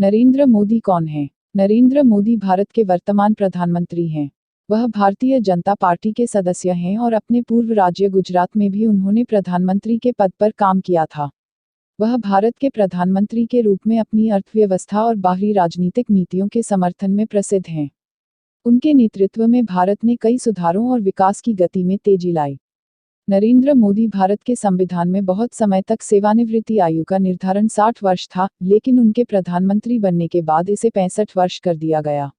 नरेंद्र मोदी कौन हैं? नरेंद्र मोदी भारत के वर्तमान प्रधानमंत्री हैं। वह भारतीय जनता पार्टी के सदस्य हैं और अपने पूर्व राज्य गुजरात में भी उन्होंने प्रधानमंत्री के पद पर काम किया था। वह भारत के प्रधानमंत्री के रूप में अपनी अर्थव्यवस्था और बाहरी राजनीतिक नीतियों के समर्थन में प्रसिद्ध हैं। उनके नेतृत्व में भारत ने कई सुधारों और विकास की गति में तेजी लाई। नरेंद्र मोदी भारत के संविधान में बहुत समय तक सेवानिवृत्ति आयु का निर्धारण 60 वर्ष था, लेकिन उनके प्रधानमंत्री बनने के बाद इसे 65 वर्ष कर दिया गया।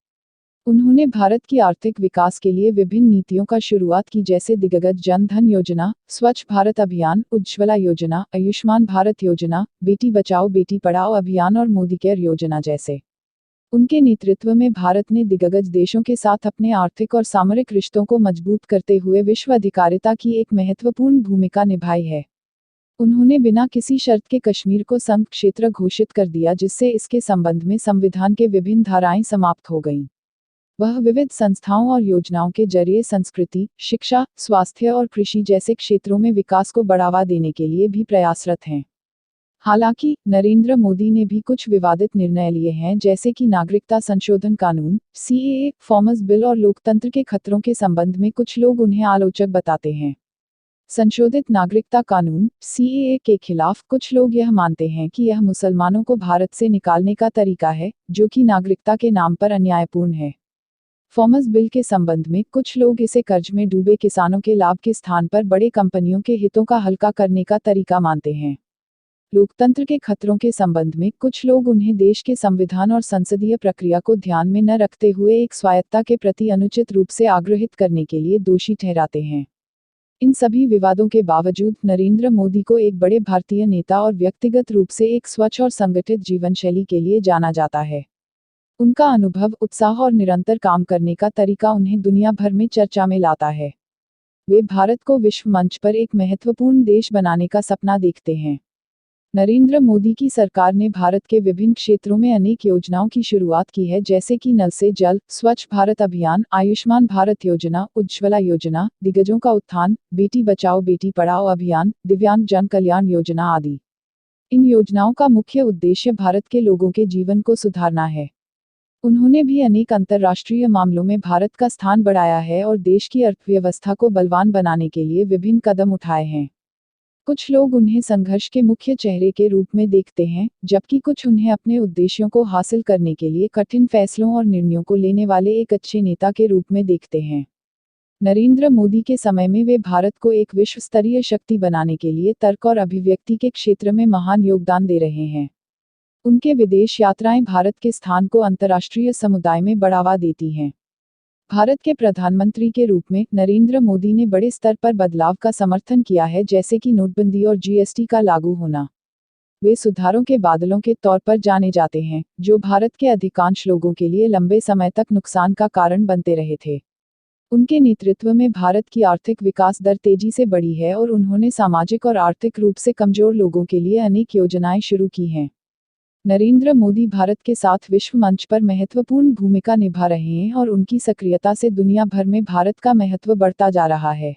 उन्होंने भारत की आर्थिक विकास के लिए विभिन्न नीतियों का शुरुआत की, जैसे दिग्गज जन धन योजना, स्वच्छ भारत अभियान, उज्ज्वला योजना, आयुष्मान भारत योजना, बेटी बचाओ बेटी पढ़ाओ अभियान और मोदी केयर योजना जैसे। उनके नेतृत्व में भारत ने दिग्गज देशों के साथ अपने आर्थिक और सामरिक रिश्तों को मजबूत करते हुए विश्व अधिकारिता की एक महत्वपूर्ण भूमिका निभाई है। उन्होंने बिना किसी शर्त के कश्मीर को संघ क्षेत्र घोषित कर दिया, जिससे इसके संबंध में संविधान के विभिन्न धाराएं समाप्त हो गईं। वह विविध संस्थाओं और योजनाओं के जरिए संस्कृति, शिक्षा, स्वास्थ्य और कृषि जैसे क्षेत्रों में विकास को बढ़ावा देने के लिए भी प्रयासरत हैं। हालांकि नरेंद्र मोदी ने भी कुछ विवादित निर्णय लिए हैं, जैसे कि नागरिकता संशोधन कानून, सीएए, फार्मर्स बिल और लोकतंत्र के खतरों के संबंध में कुछ लोग उन्हें आलोचक बताते हैं। संशोधित नागरिकता कानून, सीएए के खिलाफ कुछ लोग यह मानते हैं कि यह मुसलमानों को भारत से निकालने का तरीका है, जो कि नागरिकता के नाम पर अन्यायपूर्ण है। फार्मर्स बिल के संबंध में कुछ लोग इसे कर्ज में डूबे किसानों के लाभ के स्थान पर बड़े कंपनियों के हितों का हल्का करने का तरीका मानते हैं। लोकतंत्र के खतरों के संबंध में कुछ लोग उन्हें देश के संविधान और संसदीय प्रक्रिया को ध्यान में न रखते हुए एक स्वायत्तता के प्रति अनुचित रूप से आग्रहित करने के लिए दोषी ठहराते हैं। इन सभी विवादों के बावजूद नरेंद्र मोदी को एक बड़े भारतीय नेता और व्यक्तिगत रूप से एक स्वच्छ और संगठित जीवनशैली के लिए जाना जाता है। उनका अनुभव, उत्साह और निरंतर काम करने का तरीका उन्हें दुनिया भर में चर्चा में लाता है। वे भारत को विश्व मंच पर एक महत्वपूर्ण देश बनाने का सपना देखते हैं। नरेंद्र मोदी की सरकार ने भारत के विभिन्न क्षेत्रों में अनेक योजनाओं की शुरुआत की है, जैसे कि नल से जल, स्वच्छ भारत अभियान, आयुष्मान भारत योजना, उज्ज्वला योजना, दिग्गजों का उत्थान, बेटी बचाओ बेटी पढ़ाओ अभियान, दिव्यांग जन कल्याण योजना आदि। इन योजनाओं का मुख्य उद्देश्य भारत के लोगों के जीवन को सुधारना है। उन्होंने भी अनेक अंतर्राष्ट्रीय मामलों में भारत का स्थान बढ़ाया है और देश की अर्थव्यवस्था को बलवान बनाने के लिए विभिन्न कदम उठाए हैं। कुछ लोग उन्हें संघर्ष के मुख्य चेहरे के रूप में देखते हैं, जबकि कुछ उन्हें अपने उद्देश्यों को हासिल करने के लिए कठिन फैसलों और निर्णयों को लेने वाले एक अच्छे नेता के रूप में देखते हैं। नरेंद्र मोदी के समय में वे भारत को एक विश्व स्तरीय शक्ति बनाने के लिए तर्क और अभिव्यक्ति के क्षेत्र में महान योगदान दे रहे हैं। उनके विदेश यात्राएं भारत के स्थान को अंतर्राष्ट्रीय समुदाय में बढ़ावा देती हैं। भारत के प्रधानमंत्री के रूप में नरेंद्र मोदी ने बड़े स्तर पर बदलाव का समर्थन किया है, जैसे कि नोटबंदी और जीएसटी का लागू होना। वे सुधारों के बादलों के तौर पर जाने जाते हैं, जो भारत के अधिकांश लोगों के लिए लंबे समय तक नुकसान का कारण बनते रहे थे। उनके नेतृत्व में भारत की आर्थिक विकास दर तेजी से बढ़ी है और उन्होंने सामाजिक और आर्थिक रूप से कमजोर लोगों के लिए अनेक योजनाएं शुरू की हैं। नरेंद्र मोदी भारत के साथ विश्व मंच पर महत्वपूर्ण भूमिका निभा रहे हैं और उनकी सक्रियता से दुनिया भर में भारत का महत्व बढ़ता जा रहा है।